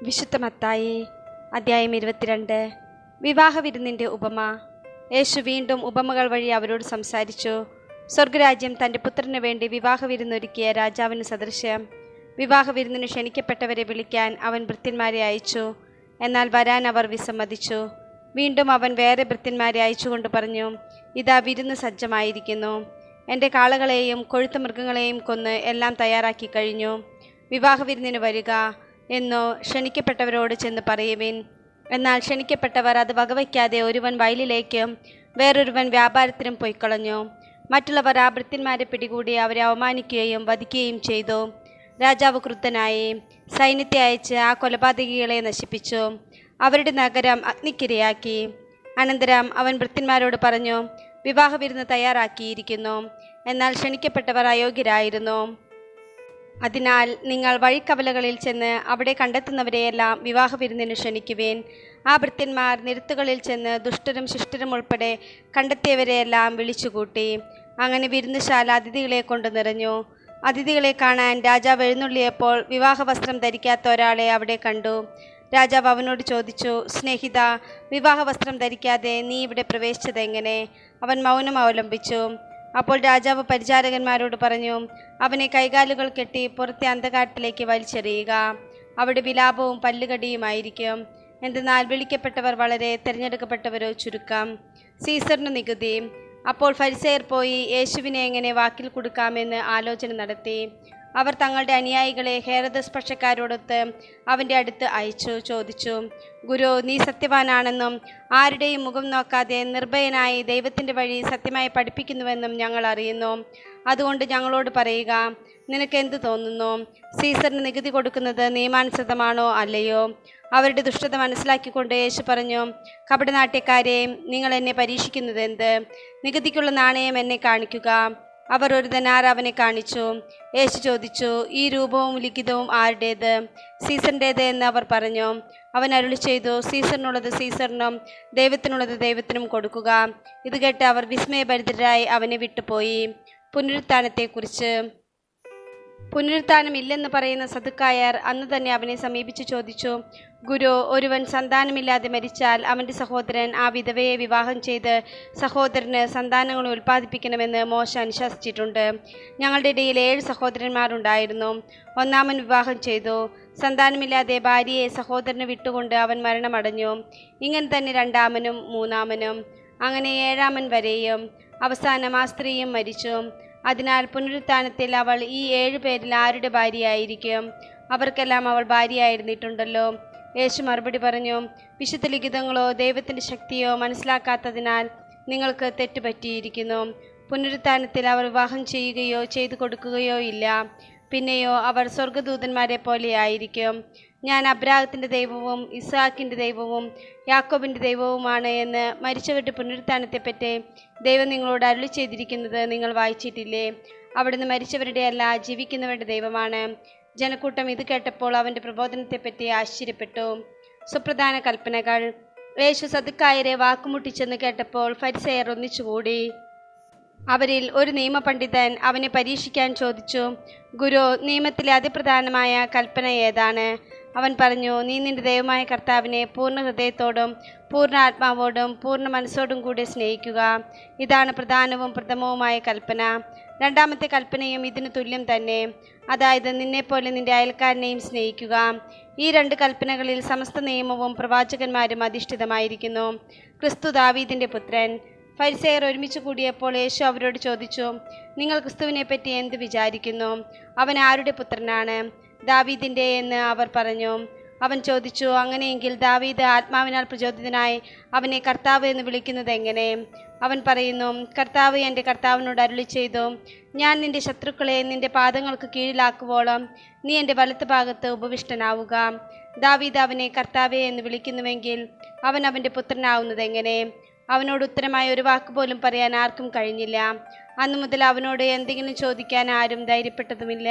വിശുദ്ധ മത്തായി അധ്യായം 22. വിവാഹ വിരുന്നിൻ്റെ ഉപമ. യേശു വീണ്ടും ഉപമകൾ വഴി അവരോട് സംസാരിച്ചു. സ്വർഗരാജ്യം തൻ്റെ പുത്രന് വേണ്ടി വിവാഹ വിരുന്നൊരുക്കിയ രാജാവിന് സദൃശ്യം. വിവാഹ വിരുന്നിന് ക്ഷണിക്കപ്പെട്ടവരെ വിളിക്കാൻ അവൻ ഭൃത്യന്മാരെ അയച്ചു. എന്നാൽ വരാൻ അവർ വിസമ്മതിച്ചു. വീണ്ടും അവൻ വേറെ ഭൃത്യന്മാരെ അയച്ചുകൊണ്ട് പറഞ്ഞു, ഇതാ വിരുന്ന് സജ്ജമായിരിക്കുന്നു. എൻ്റെ കാളകളെയും കൊഴുത്ത മൃഗങ്ങളെയും കൊന്ന് എല്ലാം തയ്യാറാക്കി കഴിഞ്ഞു. വിവാഹ വിരുന്നിന് വരിക എന്നോ ക്ഷണിക്കപ്പെട്ടവരോട് ചെന്ന് പറയുവിൻ. എന്നാൽ ക്ഷണിക്കപ്പെട്ടവർ അത് വകവയ്ക്കാതെ ഒരുവൻ വയലിലേക്കും വേറൊരുവൻ വ്യാപാരത്തിനും പൊയ്ക്കളഞ്ഞു. മറ്റുള്ളവർ ആ ഭൃത്യന്മാരെ പിടികൂടി അവരെ അവമാനിക്കുകയും വധിക്കുകയും ചെയ്തു. രാജാവ് ക്രുദ്ധനായി സൈന്യത്തെ അയച്ച് ആ കൊലപാതകികളെ നശിപ്പിച്ചു, അവരുടെ നഗരം അഗ്നിക്കിരയാക്കി. അനന്തരം അവൻ ഭൃത്യന്മാരോട് പറഞ്ഞു, വിവാഹ വിരുന്ന് തയ്യാറാക്കിയിരിക്കുന്നു, എന്നാൽ ക്ഷണിക്കപ്പെട്ടവർ അയോഗ്യരായിരുന്നു. അതിനാൽ നിങ്ങൾ വഴിക്കവലകളിൽ ചെന്ന് അവിടെ കണ്ടെത്തുന്നവരെയെല്ലാം വിവാഹ വിരുന്നിന് ക്ഷണിക്കുവേൻ. ആ ഭൃത്യന്മാർ നിരത്തുകളിൽ ചെന്ന് ദുഷ്ടരും ശിഷ്ടരും ഉൾപ്പെടെ കണ്ടെത്തിയവരെയെല്ലാം വിളിച്ചുകൂട്ടി. അങ്ങനെ വിരുന്നുശാല അതിഥികളെ കൊണ്ട് നിറഞ്ഞു. അതിഥികളെ കാണാൻ രാജാവ് എഴുന്നള്ളിയപ്പോൾ വിവാഹ വസ്ത്രം ധരിക്കാത്ത ഒരാളെ അവിടെ കണ്ടു. രാജാവ് അവനോട് ചോദിച്ചു, സ്നേഹിത, വിവാഹ വസ്ത്രം ധരിക്കാതെ നീ ഇവിടെ പ്രവേശിച്ചത് എങ്ങനെ? അവൻ മൗനം അവലംബിച്ചു. അപ്പോൾ രാജാവ് പരിചാരകന്മാരോട് പറഞ്ഞു, അവനെ കൈകാലുകൾ കെട്ടി പുറത്തെ അന്ധകാട്ടിലേക്ക് വലിച്ചെറിയുക. അവിടെ വിലാപവും പല്ലുകടിയുമായിരിക്കും. എന്തെന്നാൽ വിളിക്കപ്പെട്ടവർ വളരെ, തിരഞ്ഞെടുക്കപ്പെട്ടവരോ ചുരുക്കം. സീസറിന് നികുതി. അപ്പോൾ ഫരിസേയർ പോയി യേശുവിനെ എങ്ങനെ വാക്കിൽ കൊടുക്കാമെന്ന് ആലോചന നടത്തി. അവർ തങ്ങളുടെ അനുയായികളെ ഹേറോദസ് പക്ഷക്കാരോടൊത്ത് അവൻ്റെ അടുത്ത് അയച്ചു ചോദിച്ചു, ഗുരു, നീ സത്യവാനാണെന്നും ആരുടെയും മുഖം നോക്കാതെ നിർഭയനായി ദൈവത്തിൻ്റെ വഴി സത്യമായി പഠിപ്പിക്കുന്നുവെന്നും ഞങ്ങൾ അറിയുന്നു. അതുകൊണ്ട് ഞങ്ങളോട് പറയുക, നിനക്ക് എന്ത് തോന്നുന്നു? സീസറിന് നികുതി കൊടുക്കുന്നത് നിയമാനുസൃതമാണോ അല്ലയോ? അവരുടെ ദുഷ്ടത മനസ്സിലാക്കിക്കൊണ്ട് യേശു പറഞ്ഞു, കപടനാട്യക്കാരെ, നിങ്ങൾ എന്നെ പരീക്ഷിക്കുന്നത് എന്ത്? നികുതിക്കുള്ള നാണയം എന്നെ കാണിക്കുക. അവർ ഒരു ദനാർ അവനെ കാണിച്ചു. യേശു ചോദിച്ചു, ഈ രൂപവും ലിഖിതവും ആരുടേത്? സീസറിൻ്റേത് എന്ന് അവർ പറഞ്ഞു. അവൻ അരുളി ചെയ്തു, സീസറിനുള്ളത് സീസറിനും ദൈവത്തിനുള്ളത് ദൈവത്തിനും കൊടുക്കുക. ഇത് കേട്ട് അവർ വിസ്മയഭരിതരായി അവനെ വിട്ടുപോയി. പുനരുത്ഥാനത്തെക്കുറിച്ച്. പുനരുത്ഥാനമില്ലെന്ന് പറയുന്ന സദുക്കായർ അന്ന് തന്നെ അവനെ സമീപിച്ചു ചോദിച്ചു, ഗുരു, ഒരുവൻ സന്താനമില്ലാതെ മരിച്ചാൽ അവൻ്റെ സഹോദരൻ ആ വിധവയെ വിവാഹം ചെയ്ത് സഹോദരന് സന്താനങ്ങളെ ഉൽപ്പാദിപ്പിക്കണമെന്ന് മോശ അനുശാസിച്ചിട്ടുണ്ട്. ഞങ്ങളുടെ ഇടയിൽ 7 സഹോദരന്മാരുണ്ടായിരുന്നു. ഒന്നാമൻ വിവാഹം ചെയ്തു. സന്താനമില്ലാതെ ഭാര്യയെ സഹോദരന് വിട്ടുകൊണ്ട് അവൻ മരണമടഞ്ഞു. ഇങ്ങനെ തന്നെ രണ്ടാമനും മൂന്നാമനും, അങ്ങനെ 7-ാമൻ വരെയും. അവസാനം ആ സ്ത്രീയും മരിച്ചു. അതിനാൽ പുനരുത്ഥാനത്തിൽ അവൾ ഈ 7 പേരിൽ ആരുടെ ഭാര്യയായിരിക്കും? അവർക്കെല്ലാം അവൾ ഭാര്യയായിരുന്നിട്ടുണ്ടല്ലോ. യേശു മറുപടി പറഞ്ഞു, വിശുദ്ധ ലിഖിതങ്ങളോ ദൈവത്തിൻ്റെ ശക്തിയോ മനസ്സിലാക്കാത്തതിനാൽ നിങ്ങൾക്ക് തെറ്റുപറ്റിയിരിക്കുന്നു. പുനരുത്ഥാനത്തിൽ അവർ വിവാഹം ചെയ്യുകയോ ചെയ്തു കൊടുക്കുകയോ ഇല്ല. പിന്നെയോ അവർ സ്വർഗദൂതന്മാരെ പോലെ ആയിരിക്കും. ഞാൻ അബ്രാഹത്തിൻ്റെ ദൈവവും ഇസ്ഹാക്കിൻ്റെ ദൈവവും യാക്കോബിൻ്റെ ദൈവവുമാണ് എന്ന് മരിച്ചവരുടെ പുനരുത്ഥാനത്തെപ്പറ്റി ദൈവം നിങ്ങളോട് അരുളി ചെയ്തിരിക്കുന്നത് നിങ്ങൾ വായിച്ചിട്ടില്ലേ? അവിടുന്ന് മരിച്ചവരുടെ അല്ല, ജീവിക്കുന്നവരുടെ ദൈവമാണ്. ജനക്കൂട്ടം ഇത് കേട്ടപ്പോൾ അവൻ്റെ പ്രബോധനത്തെപ്പറ്റി ആശ്ചര്യപ്പെട്ടു. സുപ്രധാന കൽപ്പനകൾ. യേശു സദുക്കായരെ വാക്കുമുട്ടിച്ചെന്ന് കേട്ടപ്പോൾ ഫരിസേയർ ഒന്നിച്ചുകൂടി. അവരിൽ ഒരു നിയമപണ്ഡിതൻ അവനെ പരീക്ഷിക്കാൻ ചോദിച്ചു, ഗുരു, നിയമത്തിലെ അതിപ്രധാനമായ കൽപ്പന ഏതാണ്? അവൻ പറഞ്ഞു, നീ നിന്റെ ദൈവമായ കർത്താവിനെ പൂർണ്ണ ഹൃദയത്തോടും പൂർണ്ണ ആത്മാവോടും പൂർണ്ണ മനസ്സോടും കൂടി സ്നേഹിക്കുക. ഇതാണ് പ്രധാനവും പ്രഥമവുമായ കൽപ്പന. രണ്ടാമത്തെ കൽപ്പനയും ഇതിന് തുല്യം തന്നെ, അതായത് നിന്നെപ്പോലെ നിന്റെ അയൽക്കാരനെയും സ്നേഹിക്കുക. ഈ 2 കൽപ്പനകളിൽ സമസ്ത നിയമവും പ്രവാചകന്മാരും അധിഷ്ഠിതമായിരിക്കുന്നു. ക്രിസ്തു ദാവീദിൻ്റെ പുത്രൻ. ഫരിസേയർ ഒരുമിച്ച് കൂടിയപ്പോൾ യേശു അവരോട് ചോദിച്ചു, നിങ്ങൾ ക്രിസ്തുവിനെ പറ്റി എന്ത് വിചാരിക്കുന്നു? അവൻ ആരുടെ പുത്രനാണ്? ദാവീദിൻ്റെ എന്ന് അവർ പറഞ്ഞു. അവൻ ചോദിച്ചു, അങ്ങനെയെങ്കിൽ ദാവീദ് ആത്മാവിനാൽ പ്രചോദിതനായി അവനെ കർത്താവ് എന്ന് വിളിക്കുന്നത് എങ്ങനെ? അവൻ പറയുന്നു, കർത്താവ് എൻ്റെ കർത്താവിനോട് അരുളി ചെയ്തു, ഞാൻ നിന്റെ ശത്രുക്കളെ നിന്റെ പാദങ്ങൾക്ക് കീഴിലാക്കുവോളം നീ എൻ്റെ വലത്ത് ഭാഗത്ത് ഉപവിഷ്ടനാവുക. ദാവീദ് അവനെ കർത്താവേ എന്ന് വിളിക്കുന്നുവെങ്കിൽ അവൻ അവൻ്റെ പുത്രനാവുന്നത് എങ്ങനെ? അവനോട് ഉത്തരമായ ഒരു വാക്കുപോലും പറയാൻ ആർക്കും കഴിഞ്ഞില്ല. അന്നു മുതൽ അവനോട് എന്തെങ്കിലും ചോദിക്കാൻ ആരും ധൈര്യപ്പെട്ടതുമില്ല.